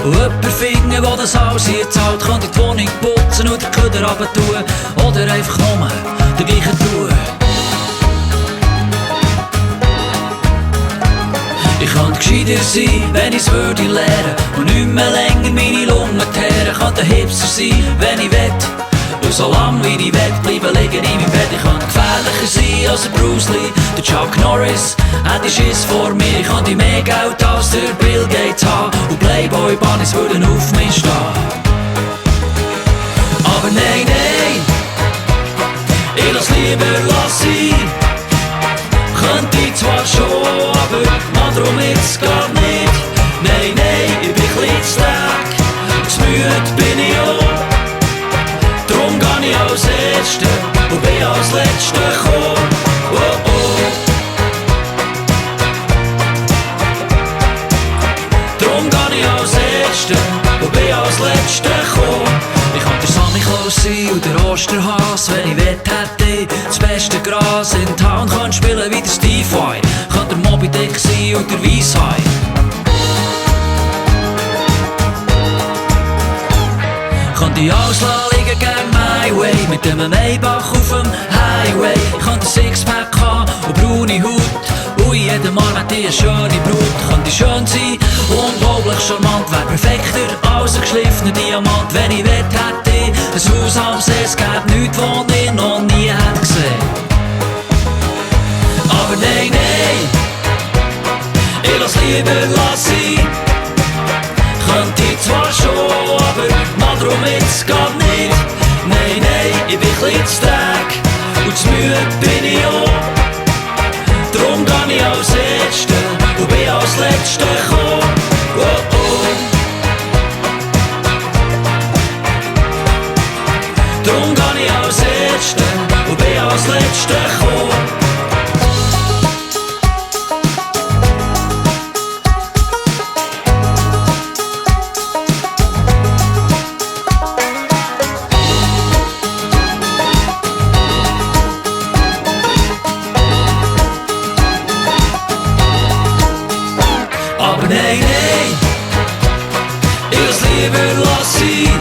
Und jemand finden, der das alles hier zahlt, könnte die Wohnung putzen und den Köder runter tun. Oder einfach nur den gleichen tun. Ich könnte gescheiter sein, wenn ich's würde lernen und nicht mehr länger meine Lungen teeren. Könnte ein Hipster sein, wenn ich will. Und so lang wie ich will, bleiben liegen in meinem Bett. Ich könnte gefährlicher sein als der Bruce Lee, der Chuck Norris hätte Schiss vor mir. Ich könnte mehr Geld als der Bill Gates haben und Playboy-Bunnies würden auf mich stehen. Aber nein, nein, ich lass lieber sein. Könnte ich zwar schon, aber Mann, drum jetzt gar nicht. Nein, nein, ich bin ein bisschen zu träge, zu müde bin ich auch. Drum geh ich als Erste und bin als Letzte gekommen. Oh, oh. Drum geh ich als Erste und bin als Letzte gekommen. Ich könnte der Sammy Klaus sein und der Osterhas, wenn ich wett hätte, das beste Gras in Town kann spielen wie der Steve Vai. Könnte der Moby Dick sein und der Weisshai. Könnte ich alles liegen gegen my way, mit dem Maybach auf dem Highway. Ich könnte ein Sixpack haben und braune Haut, und jeden Mann hätte ich eine schöne Brut. Könnte schön sein, unglaublich charmant, wär perfekter als ein geschliffener Diamant. Wenn ich wett hätte, ein Haus am See, es gäbe nichts, was ich noch nie hätte gesehen. Aber nein, nein, ich lass lieber sein. Könnte ich zwar schon, aber mal drum jetzt gar nicht. Nein, nein, ich bin ein bisschen zu träge und zu müde bin ich auch. Drum geh ich als Erste und bin als Letzte gekommen. Oh, oh. Drum geh ich als Erste und bin als Letzte gekommen. Aber nein, nein, ich lass lieber sein.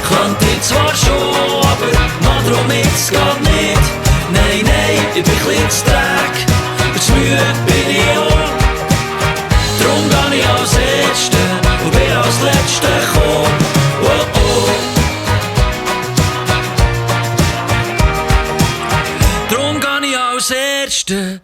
Könnte ich zwar schon, aber mal drum jetzt gar nicht. Nein, nein, ich bin ein bisschen zu träge und zu müde bin ich auch. Drum geh ich als Erste und bin als Letzte gekommen. Oh, oh. Drum geh ich als Erste